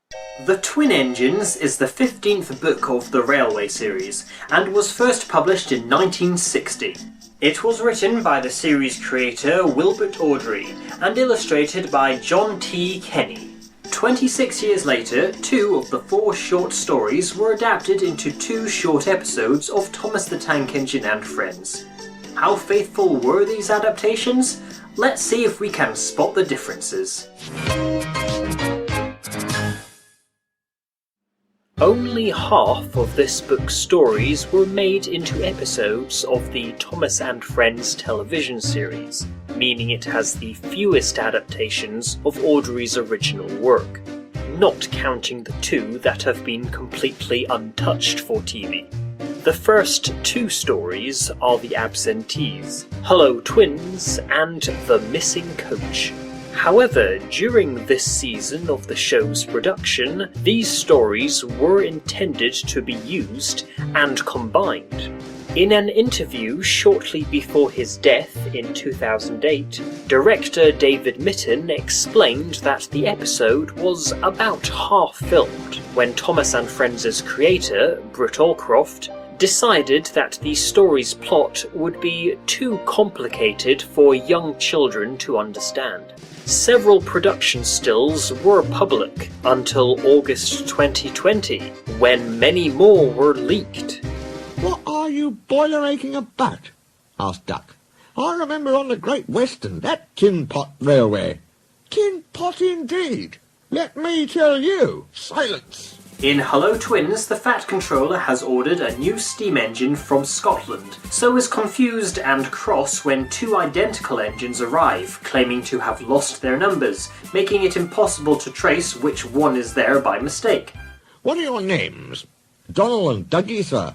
The Twin Engines is the 15th book of the Railway series, and was first published in 1960. It was written by the series creator Wilbert Awdry, and illustrated by John T. Kenny. 26 years later, 2 of the 4 short stories were adapted into 2 short episodes of Thomas the Tank Engine and Friends. How faithful were these adaptations? Let's see if we can spot the differences. Only half of this book's stories were made into episodes of the Thomas and Friends television series, meaning it has the fewest adaptations of Awdry's original work, not counting the 2 that have been completely untouched for TV. The first 2 stories are The Absentees, Hello Twins, and The Missing Coach. However, during this season of the show's production, these stories were intended to be used and combined. In an interview shortly before his death in 2008, director David Mitton explained that the episode was about half filmed when Thomas and Friends' creator, Britt Allcroft, decided that the story's plot would be too complicated for young children to understand. Several production stills were public until August 2020, when many more were leaked. "What are you boiler-aching about?" asked Duck. "I remember on the Great Western, that tin pot railway." "Tin pot indeed! Let me tell you, silence!" In Hello Twins, the Fat Controller has ordered a new steam engine from Scotland, so is confused and cross when 2 identical engines arrive, claiming to have lost their numbers, making it impossible to trace which one is there by mistake. "What are your names?" "Donald and Dougie, sir."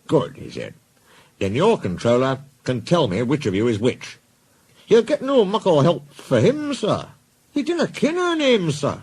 "Good," he said. "Then your controller can tell me which of you is which." "You'll get no muckle help for him, sir. He didna ken our names, sir.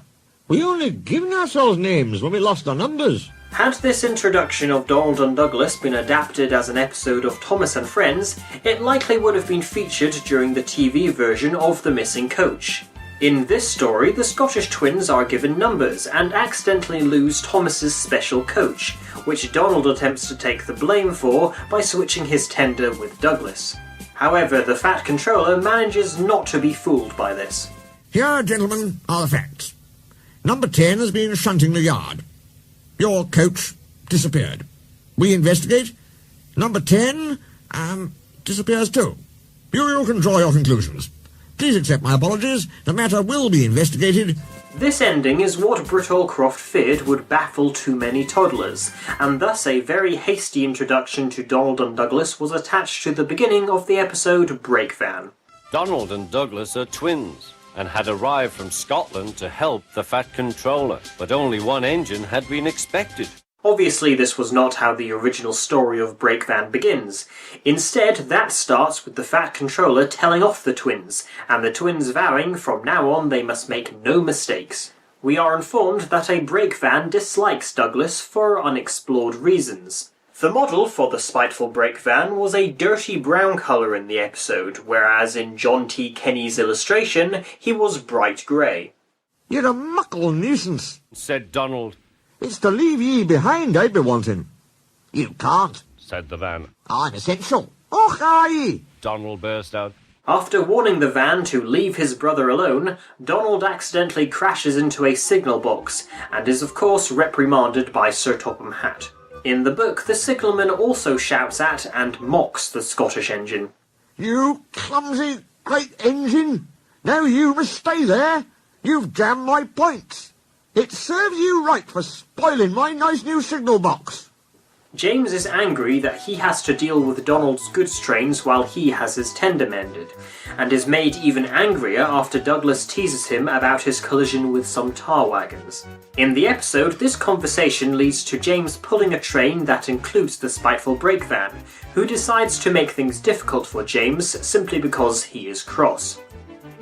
We only given ourselves names when we lost our numbers." Had this introduction of Donald and Douglas been adapted as an episode of Thomas and Friends, it likely would have been featured during the TV version of The Missing Coach. In this story, the Scottish twins are given numbers and accidentally lose Thomas's special coach, which Donald attempts to take the blame for by switching his tender with Douglas. However, the Fat Controller manages not to be fooled by this. "Here, gentlemen, are the facts. Number 10 has been shunting the yard. Your coach disappeared. We investigate. Number 10, disappears too. You can draw your conclusions. Please accept my apologies. The matter will be investigated." This ending is what Britt Allcroft feared would baffle too many toddlers, and thus a very hasty introduction to Donald and Douglas was attached to the beginning of the episode Brake Van. Donald and Douglas are twins, and had arrived from Scotland to help the Fat Controller, but only one engine had been expected. Obviously, this was not how the original story of Brake Van begins. Instead, that starts with the Fat Controller telling off the twins, and the twins vowing from now on they must make no mistakes. We are informed that a brake van dislikes Douglas for unexplored reasons. The model for the spiteful brake van was a dirty brown colour in the episode, whereas in John T. Kenny's illustration, he was bright grey. "You're a muckle nuisance," said Donald. "It's to leave ye behind I'd be wanting." "You can't," said the van. "I'm essential." "Och, aye!" Donald burst out. After warning the van to leave his brother alone, Donald accidentally crashes into a signal box, and is of course reprimanded by Sir Topham Hatt. In the book, the signalman also shouts at and mocks the Scottish engine. "You clumsy great engine! Now you must stay there! You've jammed my points! It serves you right for spoiling my nice new signal box!" James is angry that he has to deal with Donald's goods trains while he has his tender mended, and is made even angrier after Douglas teases him about his collision with some tar wagons. In the episode, this conversation leads to James pulling a train that includes the spiteful brake van, who decides to make things difficult for James simply because he is cross.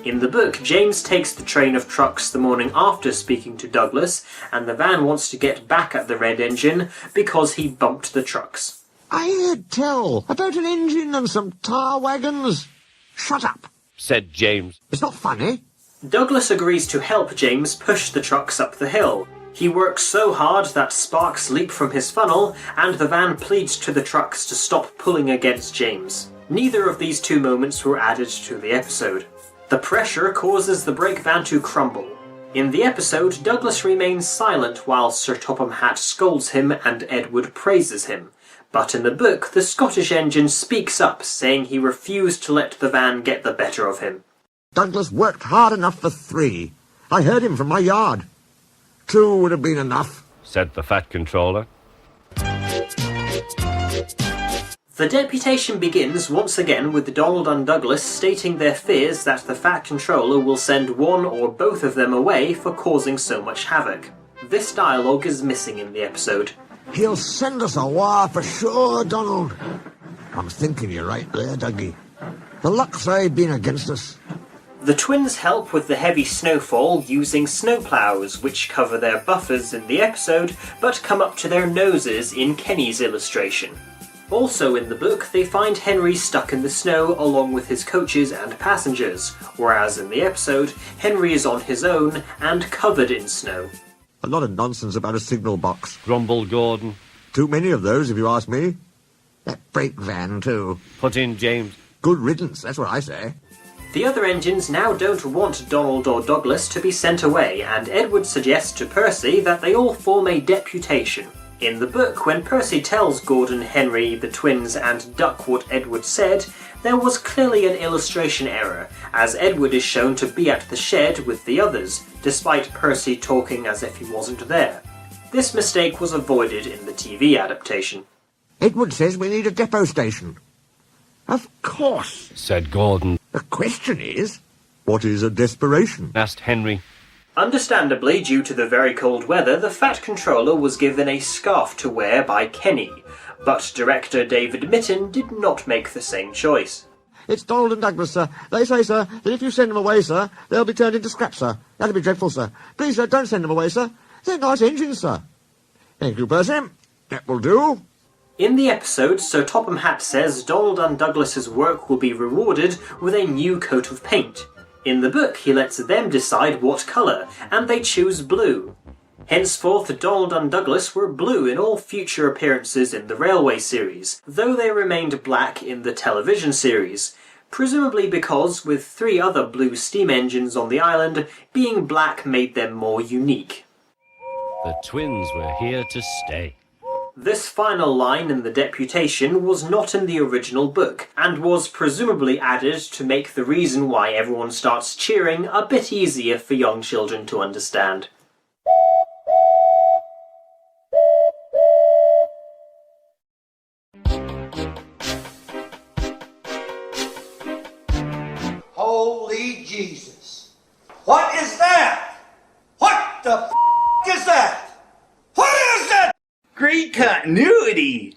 In the book, James takes the train of trucks the morning after speaking to Douglas, and the van wants to get back at the red engine because he bumped the trucks. "I heard tell about an engine and some tar wagons." "Shut up," said James. "It's not funny." Douglas agrees to help James push the trucks up the hill, He works so hard that sparks leap from his funnel, and the van pleads to the trucks to stop pulling against James. Neither of these two moments were added to the episode. The pressure causes the brake van to crumble. In the episode, Douglas remains silent while Sir Topham Hatt scolds him and Edward praises him. But in the book, the Scottish engine speaks up, saying he refused to let the van get the better of him. Douglas worked hard enough for 3. I heard him from my yard. 2 would have been enough, said the Fat Controller. The Deputation begins once again with Donald and Douglas stating their fears that the Fat Controller will send one or both of them away for causing so much havoc. This dialogue is missing in the episode. He'll send us away for sure, Donald. I'm thinking you're right there, Dougie. The luck's been against us. The twins help with the heavy snowfall using snowplows, which cover their buffers in the episode, but come up to their noses in Kenny's illustration. Also in the book, they find Henry stuck in the snow along with his coaches and passengers, whereas in the episode, Henry is on his own and covered in snow. A lot of nonsense about a signal box, grumbled Gordon. Too many of those, if you ask me. That brake van, too. Put in James. Good riddance, that's what I say. The other engines now don't want Donald or Douglas to be sent away, and Edward suggests to Percy that they all form a deputation. In the book, when Percy tells Gordon, Henry, the twins, and Duck what Edward said, there was clearly an illustration error, as Edward is shown to be at the shed with the others, despite Percy talking as if he wasn't there. This mistake was avoided in the TV adaptation. Edward says we need a depot station. Of course, said Gordon. The question is, what is a desperation? Asked Henry. Understandably, due to the very cold weather, the Fat Controller was given a scarf to wear by Kenny, but director David Mitten did not make the same choice. It's Donald and Douglas, sir. They say, sir, that if you send them away, sir, they'll be turned into scrap, sir. That'd be dreadful, sir. Please, sir, don't send them away, sir. They're nice engines, sir. Thank you, Percy. That will do. In the episode, Sir Topham Hatt says Donald and Douglas's work will be rewarded with a new coat of paint. In the book, he lets them decide what colour, and they choose blue. Henceforth, Donald and Douglas were blue in all future appearances in the Railway series, though they remained black in the television series, presumably because, with 3 other blue steam engines on the island, being black made them more unique. The twins were here to stay. This final line in the Deputation was not in the original book, and was presumably added to make the reason why everyone starts cheering a bit easier for young children to understand. Holy Jesus! What is that? What the f*** is that? What is that? Great continuity!